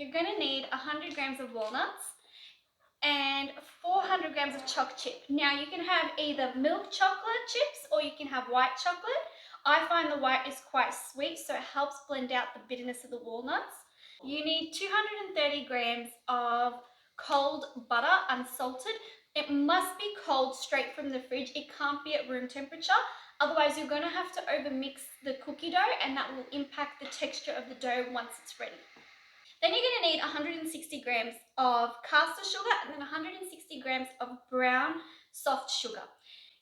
you're going to need 100 grams of walnuts and 400 grams of choc chip. Now you can have either milk chocolate chips or you can have white chocolate. I find the white is quite sweet, so it helps blend out the bitterness of the walnuts. You need 230 grams of cold butter, unsalted. It must be cold straight from the fridge. It can't be at room temperature. Otherwise, you're going to have to overmix the cookie dough and that will impact the texture of the dough once it's ready. Then you're going to need 160 grams of caster sugar and then 160 grams of brown soft sugar.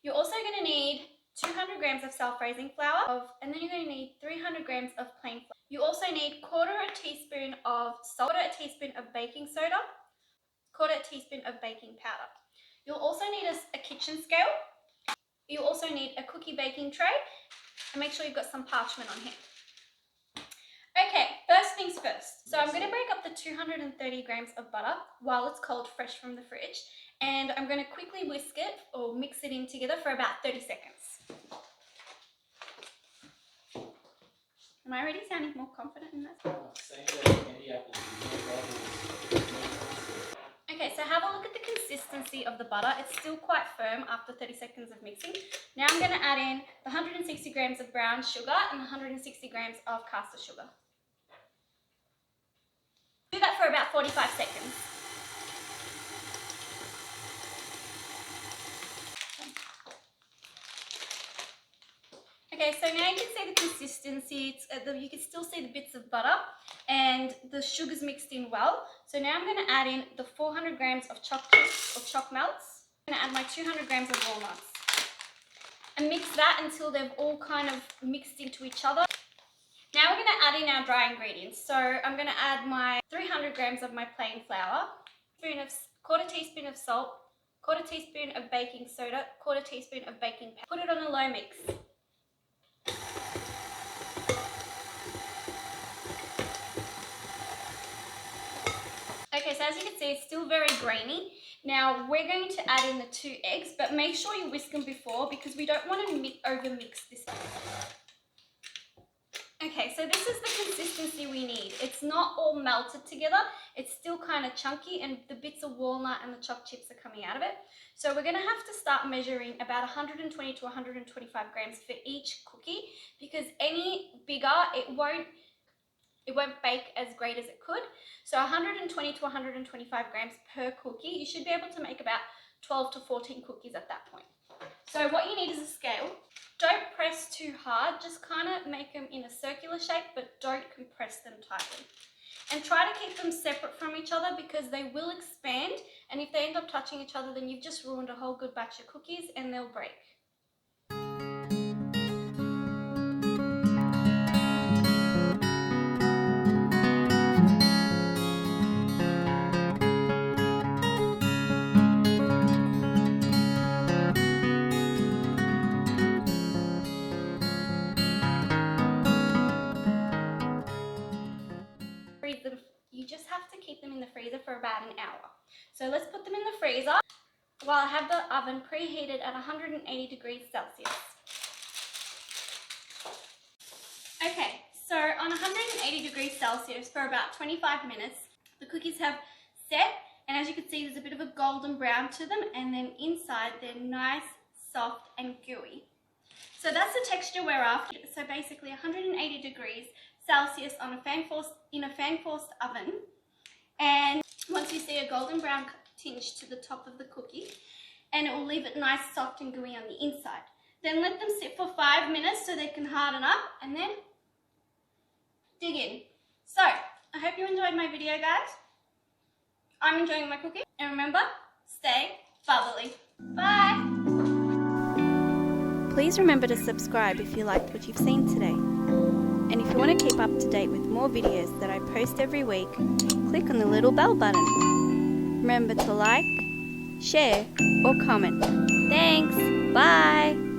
You're also going to need 200 grams of self-raising flour, and then you're going to need 300 grams of plain flour. You also need quarter a teaspoon of salt, quarter a teaspoon of baking soda, quarter a teaspoon of baking powder. You'll also need a kitchen scale. You also need a cookie baking tray, and make sure you've got some parchment on hand. Okay, first things first. So I'm going to break up the 230 grams of butter while it's cold, fresh from the fridge, and I'm going to quickly whisk it or mix it in together for about 30 seconds. Am I already sounding more confident in this? Okay, so have a look at the consistency of the butter. It's still quite firm after 30 seconds of mixing. Now I'm going to add in the 160 grams of brown sugar and 160 grams of caster sugar. Do that for about 45 seconds. Okay, so now you can see the consistency. You can still see the bits of butter and the sugar's mixed in well. So now I'm going to add in the 400 grams of choc chips or choc melts. I'm going to add my 200 grams of walnuts and mix that until they've all kind of mixed into each other. Now we're going to add in our dry ingredients. So I'm going to add my 300 grams of my plain flour, quarter teaspoon of salt, quarter teaspoon of baking soda, quarter teaspoon of baking powder. Put it on a low mix. Okay, so as you can see, it's still very grainy. Now we're going to add in the 2 eggs, but make sure you whisk them before because we don't want to overmix this. Okay, so this is the consistency we need. It's not all melted together. It's still kind of chunky and the bits of walnut and the choc chips are coming out of it. So we're going to have to start measuring about 120 to 125 grams for each cookie because any bigger, it won't bake as great as it could. So 120 to 125 grams per cookie. You should be able to make about 12 to 14 cookies at that point. So what you need is a scale. Don't press too hard, just kind of make them in a circular shape, but don't compress them tightly. And try to keep them separate from each other because they will expand, and if they end up touching each other, then you've just ruined a whole good batch of cookies and they'll break. You just have to keep them in the freezer for about an hour. So let's put them in the freezer while I have the oven preheated at 180 degrees Celsius. Okay, so on 180 degrees Celsius for about 25 minutes, the cookies have set, and as you can see, there's a bit of a golden brown to them, and then inside they're nice, soft, and gooey. So that's the texture we're after. So basically 180 degrees Celsius on in a fan-forced oven, and once you see a golden brown tinge to the top of the cookie, and it will leave it nice, soft, and gooey on the inside. Then let them sit for 5 minutes so they can harden up, and then dig in. So I hope you enjoyed my video, guys. I'm enjoying my cookie, and remember, stay bubbly. Bye. Please remember to subscribe if you liked what you've seen today. And if you want to keep up to date with more videos that I post every week, click on the little bell button. Remember to like, share, or comment. Thanks! Bye!